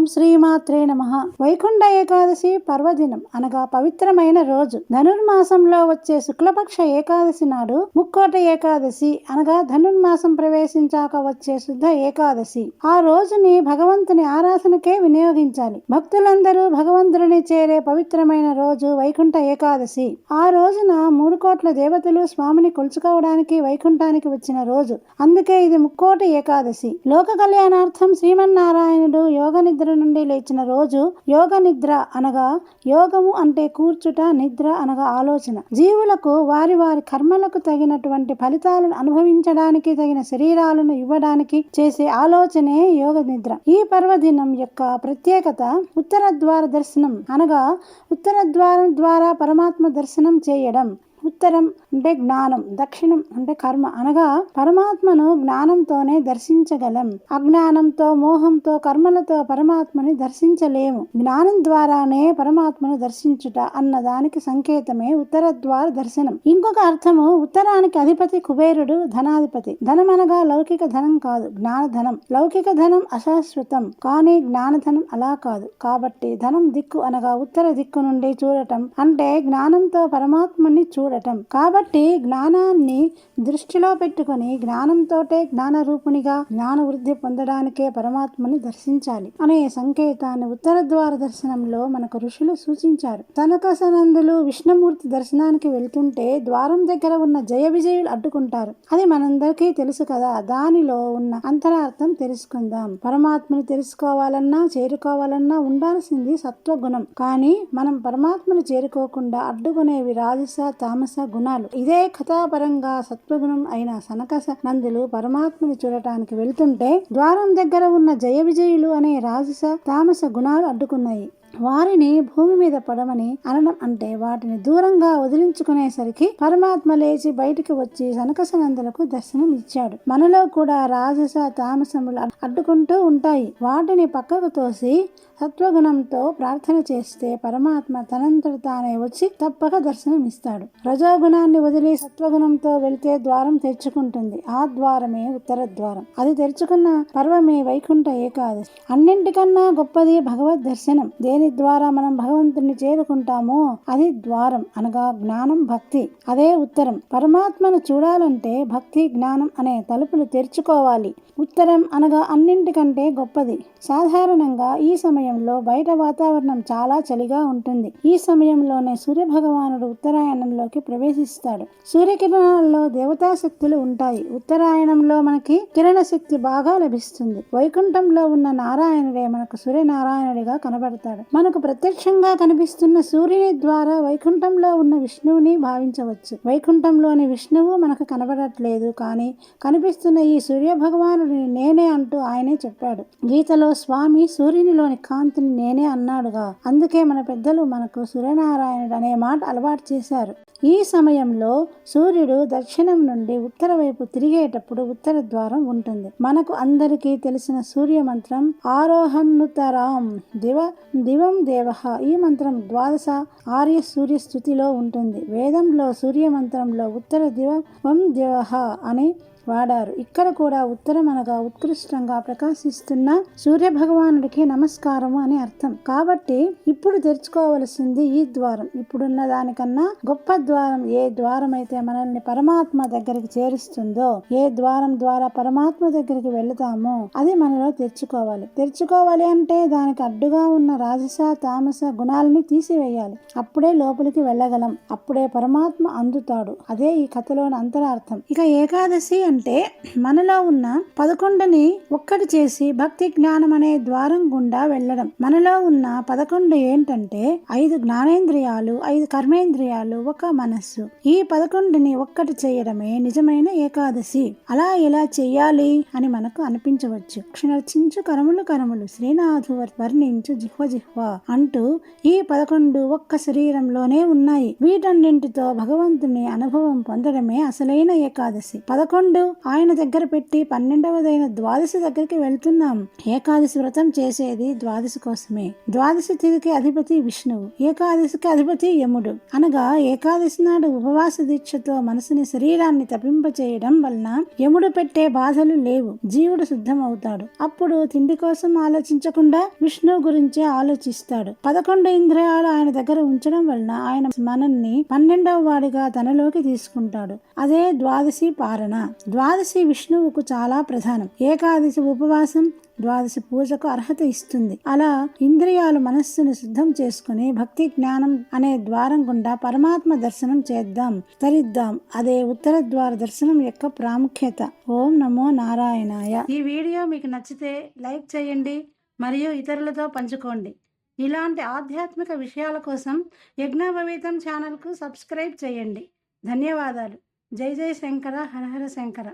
ఓం శ్రీమాత్రే నమః. వైకుంఠ ఏకాదశి పర్వదినం అనగా పవిత్రమైన రోజు. ధనుర్మాసంలో వచ్చే శుక్లపక్ష ఏకాదశి నాడు ముక్కోట ఏకాదశి అనగా ధనుర్మాసం ప్రవేశించాక వచ్చే శుద్ధ ఏకాదశి. ఆ రోజుని భగవంతుని ఆరాధనకే వినియోగించాలి. భక్తులందరూ భగవంతుడిని చేరే పవిత్రమైన రోజు వైకుంఠ ఏకాదశి. ఆ రోజున 3 కోట్ల దేవతలు స్వామిని కొలుచుకోవడానికి వైకుంఠానికి వచ్చిన రోజు. అందుకే ఇది ముక్కోటి ఏకాదశి. లోక కళ్యాణార్థం శ్రీమన్నారాయణుడు యోగ నిద్ర నుండి లేచిన రోజు. యోగ నిద్ర అనగా యోగము అంటే కూర్చుట, నిద్ర అనగా ఆలోచన. జీవులకు వారి వారి కర్మలకు తగినటువంటి ఫలితాలను అనుభవించడానికి తగిన శరీరాలను ఇవ్వడానికి చేసే ఆలోచనే యోగ నిద్ర. ఈ పర్వదినం యొక్క ప్రత్యేకత ఉత్తర ద్వార దర్శనం అనగా ఉత్తర ద్వారం ద్వారా పరమాత్మ దర్శనం చేయడం. ఉత్తరం అంటే జ్ఞానం, దక్షిణం అంటే కర్మ అనగా పరమాత్మను జ్ఞానంతోనే దర్శించగలం. అజ్ఞానంతో, మోహంతో, కర్మలతో పరమాత్మని దర్శించలేము. జ్ఞానం ద్వారానే పరమాత్మను దర్శించుట అన్న దానికి సంకేతమే ఉత్తర ద్వార దర్శనం. ఇంకొక అర్థము ఉత్తరానికి అధిపతి కుబేరుడు, ధనాధిపతి. ధనం అనగా లౌకిక ధనం కాదు, జ్ఞానధనం. లౌకిక ధనం అశాశ్వతం, కానీ జ్ఞానధనం అలా కాదు. కాబట్టి ధనం దిక్కు అనగా ఉత్తర దిక్కు నుండి చూడటం అంటే జ్ఞానంతో పరమాత్మని చూడటం. కాబట్టి జ్ఞానాన్ని దృష్టిలో పెట్టుకుని జ్ఞానంతోటే జ్ఞాన రూపునిగా జ్ఞాన వృద్ధి పొందడానికే పరమాత్మని దర్శించాలి అనే సంకేతాన్ని ఉత్తర ద్వార దర్శనంలో మనకు ఋషులు సూచించారు. సనకసనందులు విష్ణుమూర్తి దర్శనానికి వెళ్తుంటే ద్వారం దగ్గర ఉన్న జయ విజయులు అడ్డుకుంటారు. అది మనందరికీ తెలుసు కదా. దానిలో ఉన్న అంతరార్థం తెలుసుకుందాం. పరమాత్మని తెలుసుకోవాలన్నా చేరుకోవాలన్నా ఉండాల్సింది సత్వగుణం. కానీ మనం పరమాత్మను చేరుకోకుండా అడ్డుకునేవి రాజస, తామస గుణాలు. ఇదే కథాపరంగా సత్వగుణం అయిన సనకస నందులు పరమాత్మని చూడటానికి వెళ్తుంటే ద్వారం దగ్గర ఉన్న జయ విజయులు అనే రాజస, తామస గుణాలు అడ్డుకున్నాయి. వారిని భూమి మీద పడమని అనడం అంటే వాటిని దూరంగా వదిలించుకునేసరికి పరమాత్మ లేచి బయటికి వచ్చి సనకసనందులకు దర్శనం ఇచ్చాడు. మనలో కూడా రాజస, తామసములు అడ్డుకుంటూ ఉంటాయి. వాటిని పక్కకు తోసి సత్వగుణంతో ప్రార్థన చేస్తే పరమాత్మ తనంతట తానే వచ్చి తప్పక దర్శనం ఇస్తాడు. రజోగుణాన్ని వదిలి సత్వగుణంతో వెళ్తే ద్వారం తెరుచుకుంటుంది. ఆ ద్వారమే ఉత్తర ద్వారం. అది తెరుచుకున్న పర్వమే వైకుంఠ ఏకాదశి. అన్నింటికన్నా గొప్పది భగవద్ దర్శనం. దేని ద్వారా మనం భగవంతుని చేరుకుంటామో అది ద్వారం అనగా జ్ఞానం, భక్తి. అదే ఉత్తరం. పరమాత్మను చూడాలంటే భక్తి, జ్ఞానం అనే తలుపులు తెరుచుకోవాలి. ఉత్తరం అనగా అన్నింటికంటే గొప్పది. సాధారణంగా ఈ సమయంలో బయట వాతావరణం చాలా చలిగా ఉంటుంది. ఈ సమయంలోనే సూర్య భగవానుడు ఉత్తరాయణంలోకి ప్రవేశిస్తాడు. సూర్యకిరణాల్లో దేవతా శక్తులు ఉంటాయి. ఉత్తరాయణంలో మనకి కిరణ శక్తి బాగా లభిస్తుంది. వైకుంఠంలో ఉన్న నారాయణుడే మనకు సూర్యనారాయణుడిగా కనబడతాడు. మనకు ప్రత్యక్షంగా కనిపిస్తున్న సూర్యుని ద్వారా వైకుంఠంలో ఉన్న విష్ణువుని భావించవచ్చు. వైకుంఠంలోని విష్ణువు మనకు కనబడట్లేదు, కానీ కనిపిస్తున్న ఈ సూర్య భగవానుడిని నేనే అంటూ ఆయనే చెప్పాడు. గీతలో స్వామి సూర్యునిలోని కాంతిని నేనే అన్నాడుగా. అందుకే మన పెద్దలు మనకు సూర్యనారాయణుడు అనే మాట అలవాటు చేశారు. ఈ సమయంలో సూర్యుడు దక్షిణం నుండి ఉత్తర వైపు తిరిగేటప్పుడు ఉత్తర ద్వారం ఉంటుంది. మనకు అందరికీ తెలిసిన సూర్య మంత్రం ఆరోహన్నుతరాం దివం దేవః. ఈ మంత్రం ద్వాదశ ఆర్య సూర్య స్థుతిలో ఉంటుంది. వేదంలో సూర్య మంత్రంలో ఉత్తర దివం దేవః అని వాడారు. ఇక్కడ కూడా ఉత్తరం అనగా ఉత్కృష్టంగా ప్రకాశిస్తున్న సూర్య భగవానుడికి నమస్కారము అని అర్థం. కాబట్టి ఇప్పుడు తెరుచుకోవలసింది ఈ ద్వారం. ఇప్పుడున్న దానికన్నా గొప్ప ద్వారం. ఏ ద్వారం అయితే మనల్ని పరమాత్మ దగ్గరికి చేరుస్తుందో, ఏ ద్వారం ద్వారా పరమాత్మ దగ్గరికి వెళతామో అది మనలో తెరుచుకోవాలి. తెరుచుకోవాలి అంటే దానికి అడ్డుగా ఉన్న రాజస, తామస గుణాలని తీసివేయాలి. అప్పుడే లోపలికి వెళ్ళగలం. అప్పుడే పరమాత్మ అందుతాడు. అదే ఈ కథలోని అంతరార్థం. ఇక ఏకాదశి అంటే మనలో ఉన్న 11ని ఒక్కటి చేసి భక్తి, జ్ఞానం అనే ద్వారం గుండా వెళ్ళడం. మనలో ఉన్న 11 ఏంటంటే 5 జ్ఞానేంద్రియాలు, 5 కర్మేంద్రియాలు, 1 మనస్సు. ఈ 11ని ఒక్కటి చేయడమే నిజమైన ఏకాదశి. అలా ఎలా చెయ్యాలి అని మనకు అనిపించవచ్చు. క్షణర్చించు కరములు కరములు శ్రీనాథు వర్ణించు జిహ్వ జిహ్వ అంటూ ఈ 11 ఒక్క శరీరంలోనే ఉన్నాయి. వీటన్నింటితో భగవంతుని అనుభవం పొందడమే అసలైన ఏకాదశి. 11 ఆయన దగ్గర పెట్టి 12వదైన ద్వాదశి దగ్గరికి వెళ్తున్నాం. ఏకాదశి వ్రతం చేసేది ద్వాదశి కోసమే. ద్వాదశి తిథికి అధిపతి విష్ణువు, ఏకాదశికి అధిపతి యముడు. అనగా ఏకాదశి నాడు ఉపవాస దీక్షతో మనసుని శరీరాన్ని తపింపచేయడం వలన యముడు పెట్టే బాధలు లేవు, జీవుడు శుద్ధమవుతాడు. అప్పుడు తిండి కోసం ఆలోచించకుండా విష్ణువు గురించే ఆలోచిస్తాడు. 11 ఇంద్రియాలు ఆయన దగ్గర ఉంచడం వలన ఆయన మనల్ని 12వ వాడిగా తనలోకి తీసుకుంటాడు. అదే ద్వాదశి పారణ. ద్వాదశి విష్ణువుకు చాలా ప్రధానం. ఏకాదశి ఉపవాసం ద్వాదశి పూజకు అర్హత ఇస్తుంది. అలా ఇంద్రియాలు మనస్సును శుద్ధం చేసుకుని భక్తి జ్ఞానం అనే ద్వారం గుండా పరమాత్మ దర్శనం చేద్దాం, తరిద్దాం. అదే ఉత్తర ద్వార దర్శనం యొక్క ప్రాముఖ్యత. ఓం నమో నారాయణాయ. ఈ వీడియో మీకు నచ్చితే లైక్ చేయండి మరియు ఇతరులతో పంచుకోండి. ఇలాంటి ఆధ్యాత్మిక విషయాల కోసం యజ్ఞోపవీతం ఛానల్కు సబ్స్క్రైబ్ చేయండి. ధన్యవాదాలు. జై జై శంకర, హర హర శంకర.